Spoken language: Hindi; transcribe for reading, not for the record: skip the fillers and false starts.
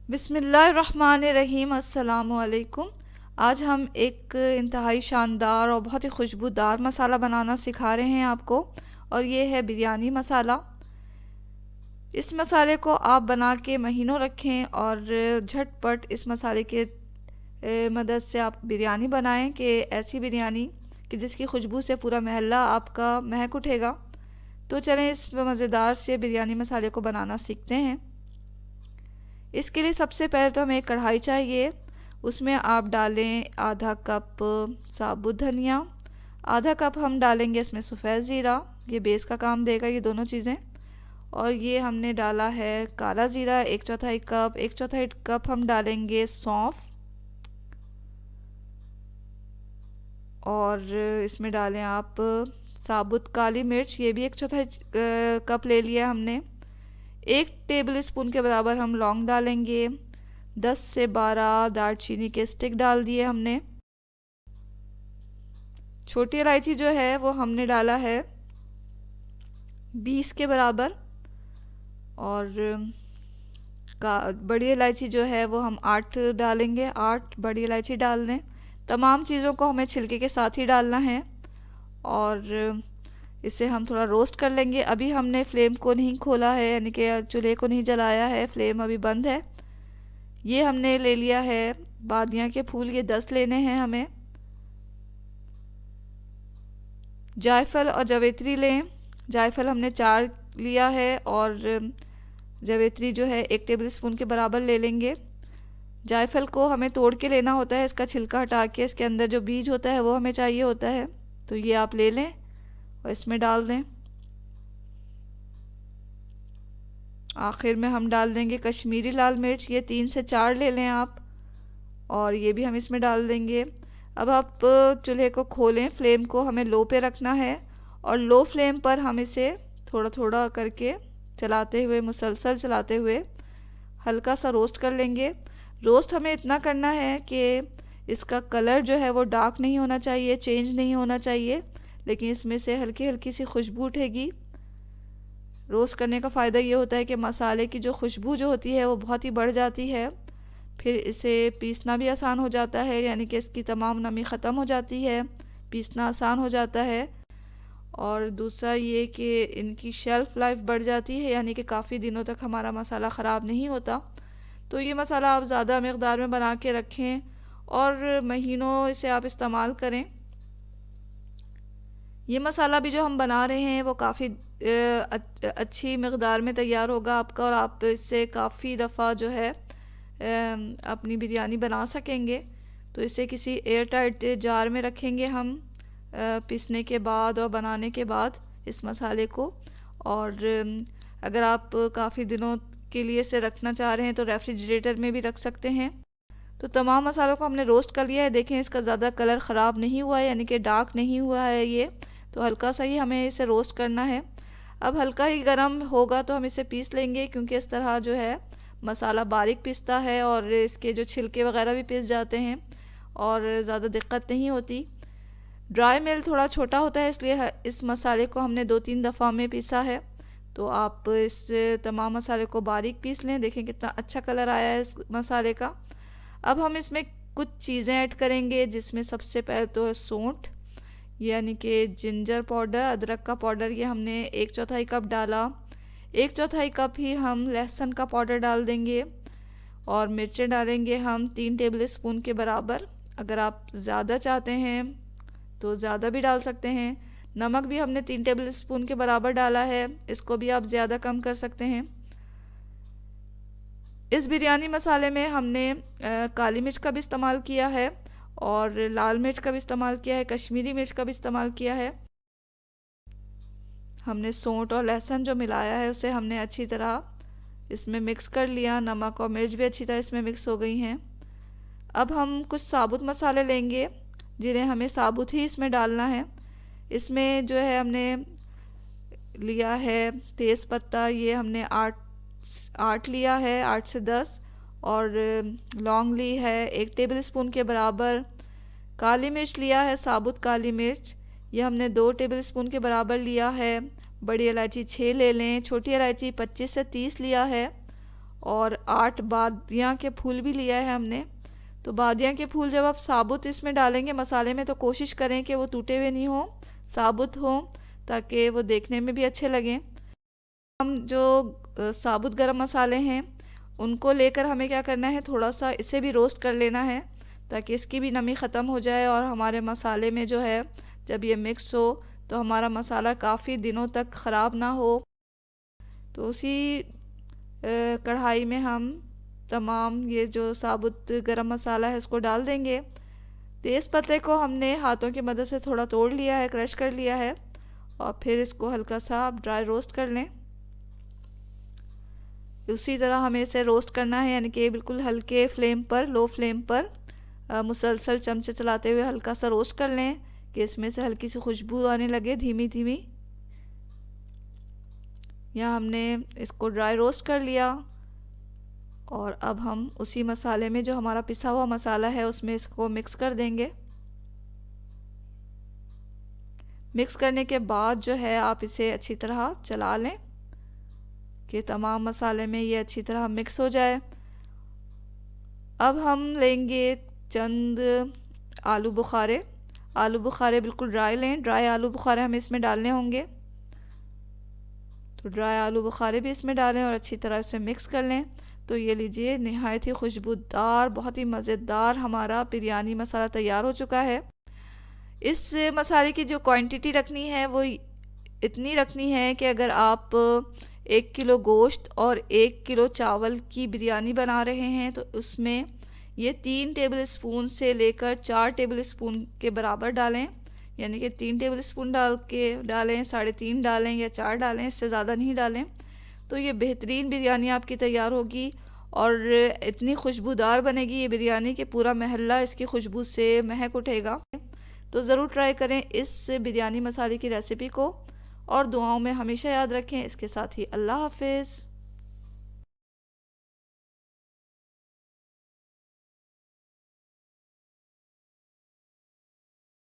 बिस्मिल्लाहिर्रहमानिर्रहीम। अस्सलामुअलैकुम। आज हम एक इंतहाई शानदार और बहुत ही खुशबूदार मसाला बनाना सिखा रहे हैं आपको, और ये है बिरयानी मसाला। इस मसाले को आप बना के महीनों रखें और झटपट इस मसाले के मदद से आप बिरयानी बनाएं कि ऐसी बिरयानी कि जिसकी खुशबू से पूरा महल्ला आपका महक उठेगा। तो चलें इस मज़ेदार से बिरयानी मसाले को बनाना सीखते हैं। इसके लिए सबसे पहले तो हमें एक कढ़ाई चाहिए। उसमें आप डालें आधा कप साबुत धनिया, आधा कप हम डालेंगे इसमें सफ़ेद ज़ीरा, ये बेस का काम देगा ये दोनों चीज़ें। और ये हमने डाला है काला ज़ीरा 1/4 कप। 1/4 कप हम डालेंगे सौंफ, और इसमें डालें आप साबुत काली मिर्च, ये भी 1/4 कप ले लिया हमने। 1 टेबल स्पून के बराबर हम लौंग डालेंगे। 10 से 12 दालचीनी के स्टिक डाल दिए हमने। छोटी इलायची जो है वो हमने डाला है 20 के बराबर, और बड़ी इलायची जो है वो हम 8 डालेंगे। 8 बड़ी इलायची डाल दें। तमाम चीज़ों को हमें छिलके के साथ ही डालना है, और इसे हम थोड़ा रोस्ट कर लेंगे। अभी हमने फ्लेम को नहीं खोला है, यानी कि चूल्हे को नहीं जलाया है, फ्लेम अभी बंद है। ये हमने ले लिया है बादियाँ के फूल, ये 10 लेने हैं हमें। जायफल और जावित्री लें। जायफल हमने 4 लिया है, और जावित्री जो है 1 टेबल स्पून के बराबर ले लेंगे। जायफल को हमें तोड़ के लेना होता है, इसका छिलका हटा के, इसके अंदर जो बीज होता है वो हमें चाहिए होता है। तो ये आप ले लें और इसमें डाल दें। आखिर में हम डाल देंगे कश्मीरी लाल मिर्च, ये 3 से 4 ले लें आप, और ये भी हम इसमें डाल देंगे। अब आप चूल्हे को खोलें, फ्लेम को हमें लो पे रखना है, और लो फ्लेम पर हम इसे थोड़ा थोड़ा करके चलाते हुए, मुसलसल चलाते हुए हल्का सा रोस्ट कर लेंगे। रोस्ट हमें इतना करना है कि इसका कलर जो है वो डार्क नहीं होना चाहिए, चेंज नहीं होना चाहिए, लेकिन इसमें से हल्की हल्की सी खुशबू उठेगी। रोस्ट करने का फ़ायदा ये होता है कि मसाले की जो खुशबू जो होती है वो बहुत ही बढ़ जाती है, फिर इसे पीसना भी आसान हो जाता है, यानी कि इसकी तमाम नमी ख़त्म हो जाती है, पीसना आसान हो जाता है। और दूसरा ये कि इनकी शेल्फ़ लाइफ बढ़ जाती है, यानी कि काफ़ी दिनों तक हमारा मसाला ख़राब नहीं होता। तो ये मसाला आप ज़्यादा मकदार में बना के रखें और महीनों इसे आप इस्तेमाल करें। ये मसाला भी जो हम बना रहे हैं वो काफ़ी अच्छी मकदार में तैयार होगा आपका, और आप इससे काफ़ी दफ़ा जो है अपनी बिरयानी बना सकेंगे। तो इसे किसी एयर टाइट जार में रखेंगे हम पीसने के बाद और बनाने के बाद इस मसाले को। और अगर आप काफ़ी दिनों के लिए इसे रखना चाह रहे हैं तो रेफ्रिजरेटर में भी रख सकते हैं। तो तमाम मसालों को हमने रोस्ट कर लिया है। देखें इसका ज़्यादा कलर ख़राब नहीं हुआ है, यानी कि डार्क नहीं हुआ है ये, तो हल्का सा ही हमें इसे रोस्ट करना है। अब हल्का ही गर्म होगा तो हम इसे पीस लेंगे, क्योंकि इस तरह जो है मसाला बारीक पिसता है और इसके जो छिलके वगैरह भी पिस जाते हैं और ज़्यादा दिक्कत नहीं होती। ड्राई मिल थोड़ा छोटा होता है, इसलिए इस मसाले को हमने 2-3 दफ़ा में पीसा है। तो आप इस तमाम मसाले को बारीक पीस लें। देखें कितना अच्छा कलर आया है इस मसाले का। अब हम इसमें कुछ चीज़ें ऐड करेंगे, जिसमें सबसे पहले तो है सौंठ, यानी कि जिंजर पाउडर, अदरक का पाउडर, ये हमने 1/4 कप डाला। 1/4 कप ही हम लहसुन का पाउडर डाल देंगे, और मिर्चें डालेंगे हम 3 टेबल स्पून के बराबर। अगर आप ज़्यादा चाहते हैं तो ज़्यादा भी डाल सकते हैं। नमक भी हमने 3 टेबल स्पून के बराबर डाला है, इसको भी आप ज़्यादा कम कर सकते हैं। इस बिरयानी मसाले में हमने काली मिर्च का भी इस्तेमाल किया है, और लाल मिर्च का भी इस्तेमाल किया है, कश्मीरी मिर्च का भी इस्तेमाल किया है। हमने सौंठ और लहसुन जो मिलाया है उसे हमने अच्छी तरह इसमें मिक्स कर लिया। नमक और मिर्च भी अच्छी तरह इसमें मिक्स हो गई हैं। अब हम कुछ साबुत मसाले लेंगे, जिन्हें हमें साबुत ही इसमें डालना है। इसमें जो है हमने लिया है तेज़ पत्ता, ये हमने 8 लिया है, 8 से 10, और लौंग ली है 1 टेबल स्पून के बराबर। काली मिर्च लिया है, साबुत काली मिर्च, ये हमने 2 टेबल स्पून के बराबर लिया है। बड़ी इलायची 6 ले लें, छोटी इलायची 25 से 30 लिया है, और 8 बादियाँ के फूल भी लिया है हमने। तो बादियाँ के फूल जब आप साबुत इसमें डालेंगे मसाले में, तो कोशिश करें कि वो टूटे हुए नहीं हों, साबुत हों, ताकि वो देखने में भी अच्छे लगें। हम जो साबुत गरम मसाले हैं उनको लेकर हमें क्या करना है, थोड़ा सा इसे भी रोस्ट कर लेना है, ताकि इसकी भी नमी ख़त्म हो जाए और हमारे मसाले में जो है जब ये मिक्स हो तो हमारा मसाला काफ़ी दिनों तक ख़राब ना हो। तो उसी कढ़ाई में हम तमाम ये जो साबुत गरम मसाला है उसको डाल देंगे। तेज़ पत्ते को हमने हाथों की मदद से थोड़ा तोड़ लिया है, क्रश कर लिया है, और फिर इसको हल्का सा आप ड्राई रोस्ट कर लें। उसी तरह हमें इसे रोस्ट करना है, यानी कि बिल्कुल हल्के फ्लेम पर, लो फ्लेम पर मुसलसल चमचे चलाते हुए हल्का सा रोस्ट कर लें कि इसमें से हल्की सी खुशबू आने लगे धीमी धीमी। यहाँ हमने इसको ड्राई रोस्ट कर लिया और अब हम उसी मसाले में जो हमारा पिसा हुआ मसाला है उसमें इसको मिक्स कर देंगे। मिक्स करने के बाद जो है आप इसे अच्छी तरह चला लें कि तमाम मसाले में ये अच्छी तरह मिक्स हो जाए। अब हम लेंगे चंद आलू बुखारे। आलू बुखारे बिल्कुल ड्राई लें, ड्राई आलू बुखारे हमें इसमें डालने होंगे। तो ड्राई आलू बुखारे भी इसमें डालें और अच्छी तरह इसे मिक्स कर लें। तो ये लीजिए, नहायत ही खुशबूदार, बहुत ही मज़ेदार हमारा बिरयानी मसाला तैयार हो चुका है। इस मसाले की जो क्वांटिटी रखनी है वो इतनी रखनी है कि अगर आप 1 किलो गोश्त और 1 किलो चावल की बिरयानी बना रहे हैं तो उसमें ये 3 टेबल स्पून से लेकर 4 टेबल स्पून के बराबर डालें। यानी कि 3 टेबल स्पून डालें, 3.5 डालें या 4 डालें, इससे ज़्यादा नहीं डालें। तो ये बेहतरीन बिरयानी आपकी तैयार होगी और इतनी खुशबूदार बनेगी ये बिरयानी कि पूरा महल्ला इसकी खुशबू से महक उठेगा। तो ज़रूर ट्राई करें इस बिरयानी मसाले की रेसिपी को और दुआओं में हमेशा याद रखें। इसके साथ ही अल्लाह हाफिज़।